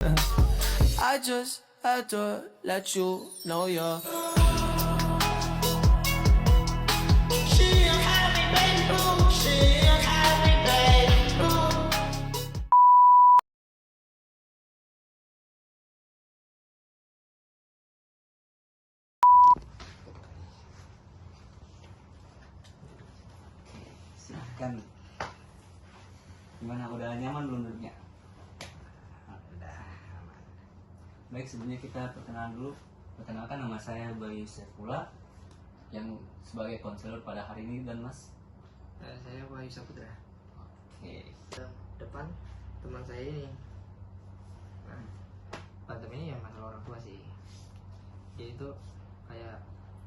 I just had to let you know you're. She a happy baby boo. She a happy baby boo. Silahkan. Gimana, udah nyaman belum duduknya? Udah aman. Baik, sebelumnya kita perkenalan dulu. Perkenalkan, nama saya Bayu Saifullah yang sebagai konselor pada hari ini, dan Mas. Saya Wahyu Saputra. Oke. Depan teman saya ini. Nah, berantem ini yang masalah orang tua sih. Dia itu kayak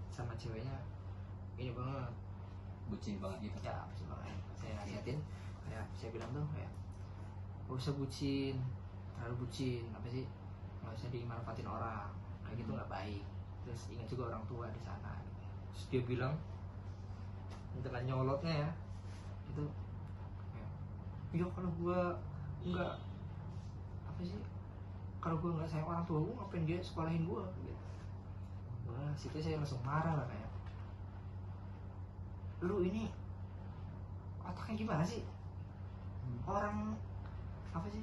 sama ceweknya ini banget. Bucin banget gitu. Ya, bucin banget. Saya nasihatin, kayak saya bilang tuh kayak gak usah bucin, terlalu bucin, apa sih? Gak usah dimanfaatin orang, kayak gitu nggak baik. Terus ingat juga orang tua di sana. Terus dia bilang dengan nyolotnya ya, itu kayak, ya kalau gua nggak apa sih, kalau gua nggak sayang orang tua gua, ngapain dia sekolahin gua gitu. Wah, situ saya langsung marah lah, kayak lu ini otaknya gimana sih? Orang apa sih,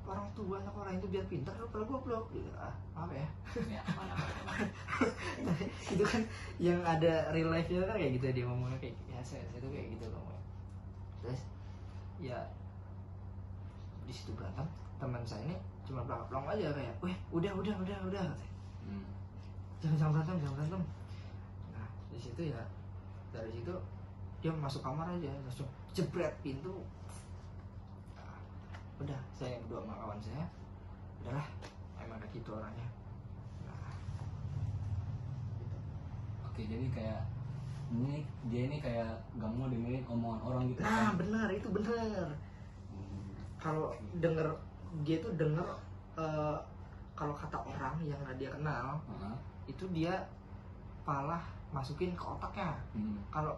orang tua anak orang itu biar pintar, lu kalau goblok gitu. Apa ya? Ya, mana? Itu kan yang ada real life nya kan kayak gitu, dia ngomongnya kayak biasa, saya tuh kayak gitu ngomongnya. Terus ya di situ berantem, teman saya ini cuma pelak-pelak aja kayak, weh udah katanya. Jangan berantem. Nah di situ ya, dari situ dia masuk kamar aja, langsung jebret pintu. Nah, udah saya berdua sama kawan saya, udahlah emang kayak gitu orangnya. Nah, gitu. Oke, jadi kayak dia ini kayak gak mau dengerin omongan orang gitu. Nah kan? benar, itu benar. Kalau denger, dia tuh denger kalau kata orang yang nggak dia kenal, itu dia malah masukin ke otaknya. Kalau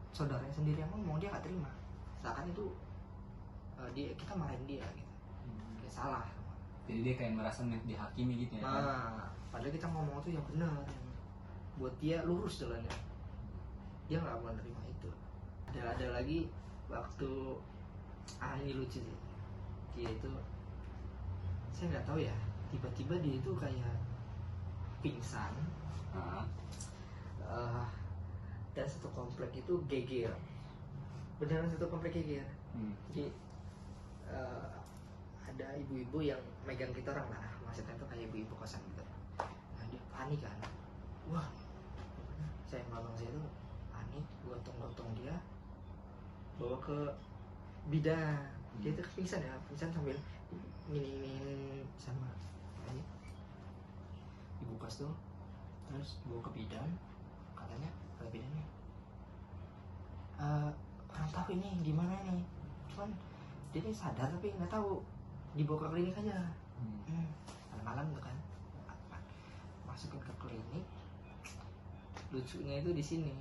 saudaranya sendiri yang ngomong, dia nggak terima, seakan itu kita marahin dia gitu. Kayak salah. Jadi dia kayak merasa dihakimi gitu ya. Nah, padahal kita ngomong tuh yang benar, yang buat dia lurus jalannya. Dia nggak mau nerima itu. Ada lagi waktu ini lucu sih. Dia itu, saya nggak tahu ya, tiba-tiba dia itu kayak pingsan. Dan satu komplek itu geger, beneran satu komplek geger. Jadi ada ibu-ibu yang megang kita orang lah, maksudnya itu kayak ibu-ibu kosan gitu. Nah dia panik kan, wah, saya sama abang saya tuh panik, gotong-gotong dia, bawa ke bidan. Dia tuh pingsan sambil nginin sama ibu kos tuh. Terus bawa ke bidan, katanya kata bidannya, orang tahu ini gimana nih, cuman dia ini sadar tapi nggak tahu, dibawa ke klinik aja. Malam-malam tuh kan, masukin ke klinik. Lucunya itu di sini,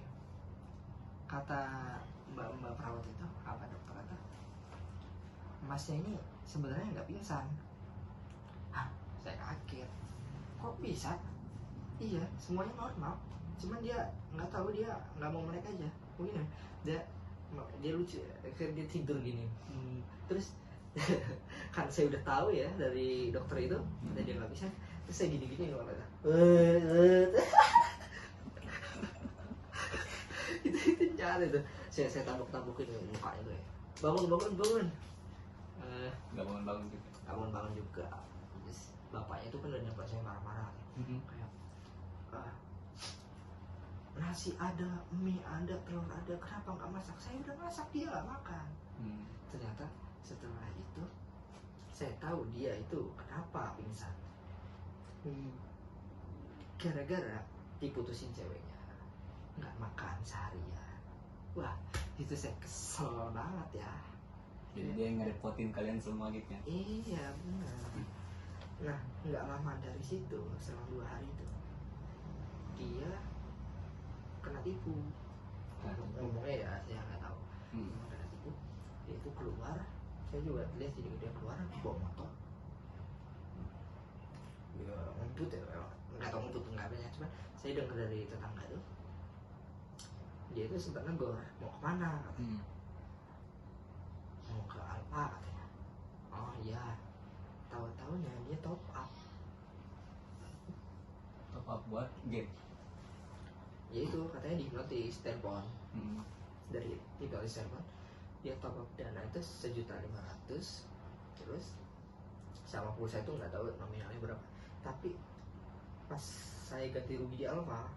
kata mbak perawat itu, apa dokter kata, masnya ini sebenarnya nggak pingsan. Saya kaget, kok bisa? Iya, semuanya normal, cuman dia nggak tahu, dia nggak mau melek aja mungkin ya. Dia lucu, dia tidur gini. Terus kan saya udah tahu ya dari dokter itu, dan dia nggak bisa. Terus saya gini loh, itu jahat itu. Saya tabuk-tabukin mukanya tuh ya. Bangun. Gak bangun juga. Terus bapaknya itu kan udah nyapa saya marah-marah, kayak nasi ada, mie ada, telur ada, kenapa nggak masak? Saya udah masak, dia nggak makan. Ternyata setelah itu saya tahu dia itu kenapa pingsan, gara-gara diputusin ceweknya, nggak makan seharian. Wah, itu saya kesel banget ya. Jadi dia ngerepotin kalian semua gitu ya. Iya benar. Nah nggak lama dari situ, selama 2 hari itu dia kena tipu. Ngomongnya ya saya nggak tahu. Kena tipu, dia itu keluar, saya juga lihat, jadi dia keluar bawa motor, ngebut ya, nggak tahu ngebut nggak banyak, cuman saya dengar dari tetangga tuh dia itu sempat negor mau kemana katanya. Mau ke Alfa katanya. Oh iya, tahu-tahunya dia top up. Top up buat game. Ya itu katanya dihipnotis telepon dari hipnotis telepon, dia top up dana itu 1.500.000, terus sama pulsa itu nggak tahu nominalnya berapa, tapi pas saya ganti rugi di Alfa,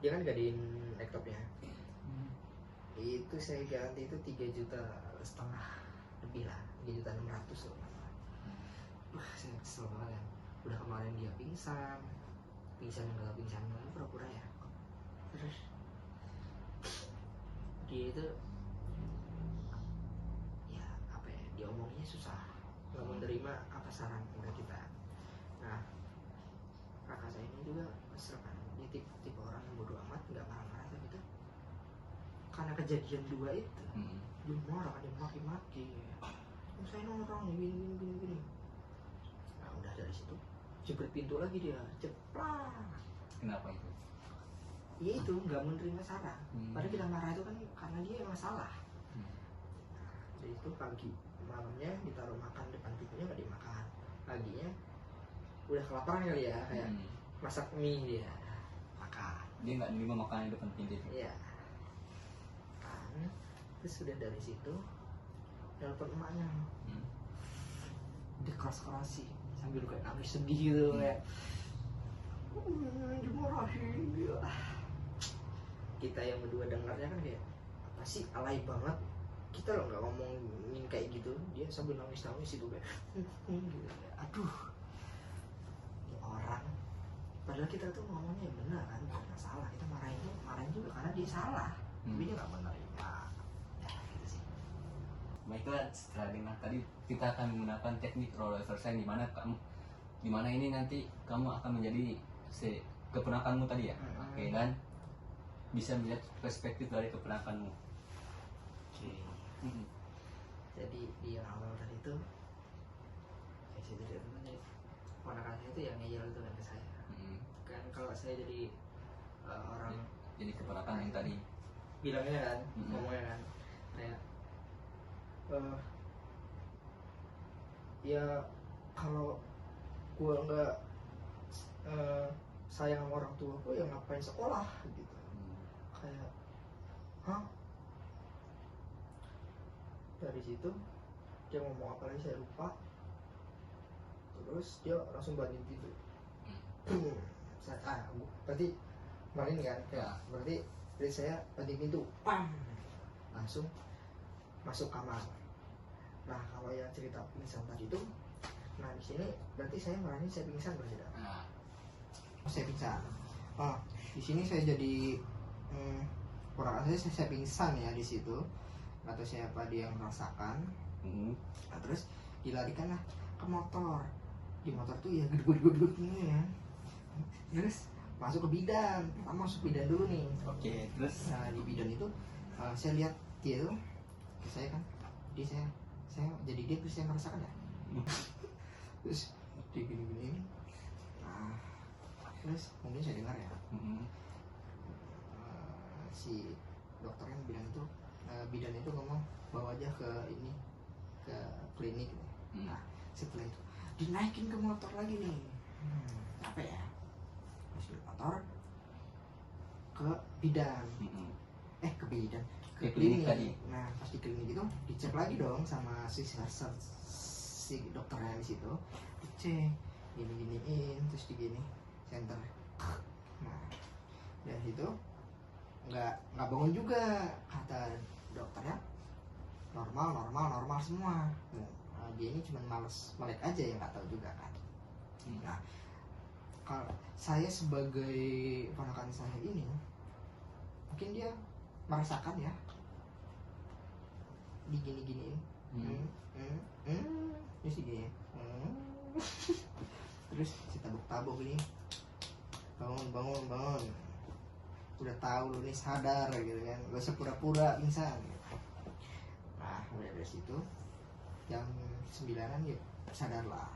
dia kan gadein laptopnya, itu saya ganti itu 3,5 juta lebih lah, 3.600.000 loh. Wah saya kesel banget ya, udah kemarin dia pingsan nggak pingsan lagi pura-pura ya, terus dia itu ya apa ya, dia omongnya susah, nggak menerima apa saran dari kita. Nah kakak saya ini juga kesel kan, dia tipe orang yang bodoh amat, nggak marah-marah gitu, karena kejadian dua itu dia marah, dia maki-maki, saya orang gini. Nah udah dari situ jebret pintu lagi dia, ceplak. Kenapa itu? Ya itu nggak menerima saran. Padahal kita marah itu kan karena dia yang masalah. Jadi itu pagi malamnya ditaruh makan depan pintunya nggak dimakan. Paginya udah kelaparan kali ya, kayak masak mie dia makan. Dia nggak nerima makanan di depan pintu itu. Iya. Kan terus sudah dari situ telepon emaknya. Dia keras-kerasi sambil kayak nangis sedih gitu kayak dimarahin dia. Kita yang berdua dengarnya kan kayak apa sih, alay banget, kita loh nggak ngomongin kayak gitu, dia sambil nangis itu kayak gitu. Aduh ini orang, padahal kita tuh ngomongnya yang benar kan, bukan masalah, kita marahin juga karena dia salah, tapi dia nggak menerima ya gitu sih. Baiklah, setelah dengar tadi kita akan menggunakan teknik role reversal di mana ini nanti kamu akan menjadi keponakanmu tadi ya. Oke, dan bisa melihat perspektif dari keponakanmu. Jadi di yang awal tadi itu saya jadi ponakan saya itu yang ngeyel itu kan ke saya. Kan kalau saya jadi orang jadi keponakan yang tadi bilangnya kan, ngomongnya kan kayak ya kalau gua nggak sayang sama orang tua gua ya ngapain sekolah gitu. Kayak dari situ dia ngomong apa lagi saya lupa, terus dia langsung banting pintu. Berarti kemarin kan ya, berarti dari saya banting pintu, langsung masuk kamar. Nah kalau yang cerita pingsan tadi itu, nah di sini berarti saya marahin saya pingsan berarti. Saya pingsan. Di sini saya jadi kurang saya pingsan ya di situ. Atau siapa dia yang merasakan. Nah, terus dilarikanlah ke motor. Di motor tuh ya gedut gini ya. Terus masuk ke bidan. Pertama masuk bidan dulu nih. Oke, terus Nah di bidan itu saya lihat dia tuh saya kan, jadi saya jadi dia, terus saya merasakan ya. Terus dia gini. Nah terus mungkin saya dengar ya, si dokter yang bilang itu, bidan itu ngomong bawa aja ke klinik. Nah setelah itu dinaikin ke motor lagi nih. Apa ya, masuk motor ke bidan, ke bidan, ke klinik tadi. Nah pas di klinik itu dicek lagi dong sama si dokternya di situ, dicek gini-giniin, terus digini center. Nah dari situ nggak bangun juga, kata dokternya normal semua. Nah, dia ini cuma males melek aja ya, nggak tahu juga kan. Nah kalau saya sebagai ponakan saya ini, mungkin dia merasakan ya digini-giniin, terus digini, terus si tabuk gini, bangun, udah tahu lu nih, sadar gitu kan, gak usah pura-pura pingsan gitu. Nah udah dari situ jam 9-an ya sadarlah.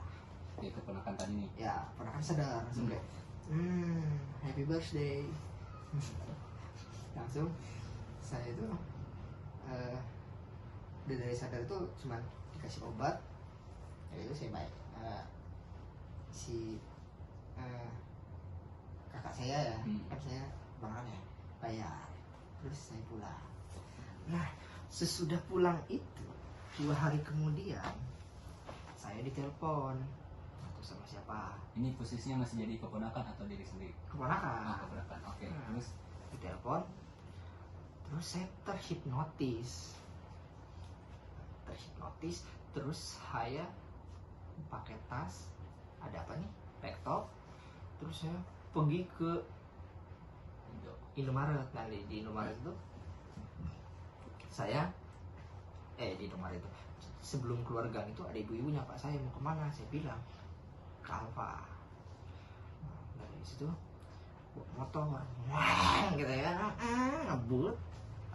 ya keponakan tadi nih. Ya ponakan sadar langsung kayak happy birthday. Langsung saya itu udah dari sadar itu cuma dikasih obat, ya itu saya baik. Si kakak saya ya, kan saya bangran ya, bayar, terus saya pulang. Nah sesudah pulang itu 2 hari kemudian saya ditelepon atau sama siapa, Ini posisinya masih jadi keponakan atau diri sendiri? keponakan. Keponakan. Oke. Nah. Terus Ditelepon, terus saya terhipnotis, terus saya pakai tas, ada apa nih, laptop, terus saya pergi ke Indomaret. Nah di Indomaret itu saya di Indomaret itu sebelum keluar gang itu ada ibu-ibu nyapa saya, mau kemana? Saya bilang ke Alfa. Nah, dari situ bawa motor, wah gitu ya, ngebut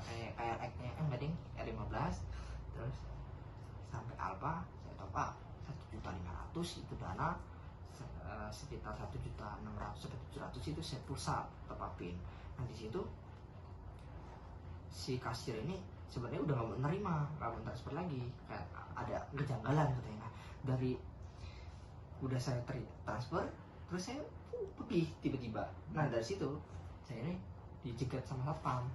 kayak X-nya Wedding R15, terus sampai Alfa saya top up 1.500.000 itu dana, sekitar 1.600.000 sampai 700 itu saya pulsa top upin. Nah di situ si kasir ini sebenarnya udah nggak mau nerima, nggak mau transfer lagi, kayak ada kejanggalan katanya. Dari udah saya transfer, terus saya pergi tiba-tiba. Nah dari situ saya ini dicegat sama satpam,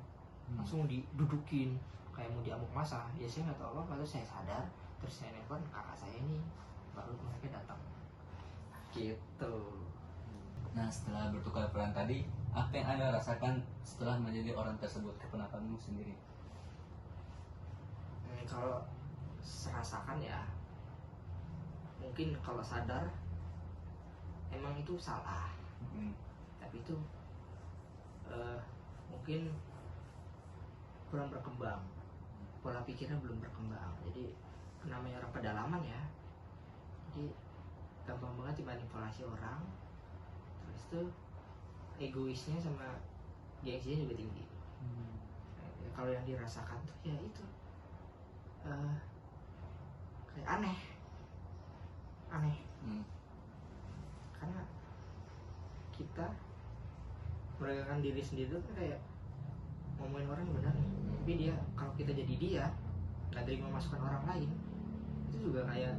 langsung didudukin kayak mau diamuk masa. Ya saya nggak tahu apa, terus saya sadar, terus saya nelpon kakak saya ini, baru mereka datang gitu. Nah setelah bertukar peran tadi, apa yang Anda rasakan setelah menjadi orang tersebut, keponakanmu sendiri? Kalau serasakan ya, mungkin kalau sadar emang itu salah, tapi itu mungkin kurang berkembang, pola pikirnya belum berkembang. Jadi namanya orang pedalaman ya, jadi gampang banget dimanipulasi orang, terus tuh egoisnya sama gengsinya juga tinggi. Kalau yang dirasakan tuh ya itu kayak aneh karena kita meragakan diri sendiri tuh kan kayak ngomongin orang yang benar nih, tapi dia kalau kita jadi dia nggak terima masukan orang lain, itu juga kayak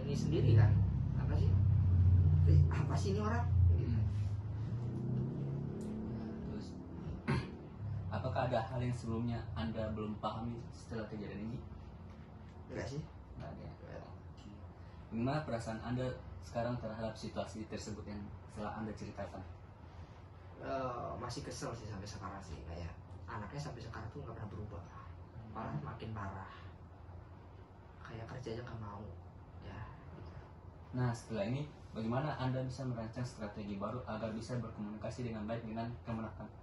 ini sendiri kan, apa sih ini orang gitu. Terus apakah ada hal yang sebelumnya Anda belum pahami setelah kejadian ini? Enggak sih. Nggak ada. Gimana perasaan Anda sekarang terhadap situasi tersebut yang setelah Anda ceritakan? Masih kesel sih sampai sekarang sih, kayak anaknya sampai sekarang tuh nggak pernah berubah, malah makin parah, kayak kerja aja nggak mau ya gitu. Nah setelah ini bagaimana Anda bisa merancang strategi baru agar bisa berkomunikasi dengan baik dengan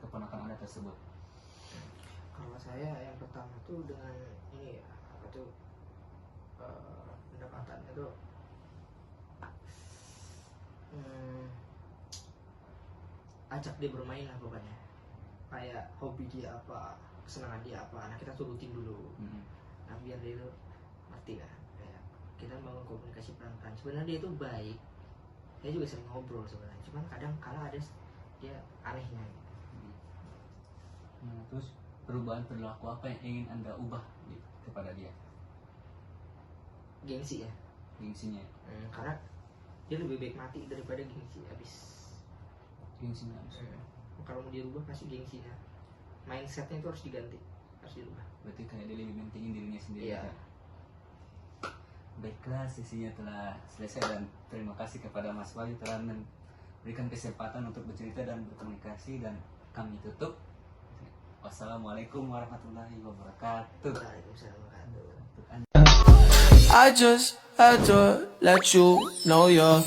keponakan Anda tersebut? Kalau saya yang pertama tuh dengan ini ya, apa tuh pendekatannya tuh ajak dia bermain lah pokoknya, kayak hobi dia apa, kesenangan dia apa, nah kita turutin dulu. Nah biar dia itu ngerti kan, kayak kita bangun komunikasi pelan-pelan. Sebenarnya dia itu baik, saya juga sering ngobrol sebenarnya, cuman kadang kala ada dia anehnya gitu. Nah, terus perubahan perilaku apa yang ingin Anda ubah kepada dia? Gengsi ya, Gengsinya. karena dia lebih baik mati daripada gengsi habis. Gengsinya. Kalau mau dirubah pasti gengsinya, mindsetnya itu harus diganti, harus dirubah. Berarti kayak dia lebih mentingin dirinya sendiri. Iya. Ya? Baiklah, sesinya telah selesai dan terima kasih kepada Mas Wahyu telah memberikan kesempatan untuk bercerita dan berkomunikasi, dan kami tutup. Wassalamualaikum warahmatullahi wabarakatuh. Waalaikumsalam warahmatullahi wabarakatuh. I just had to let you know you're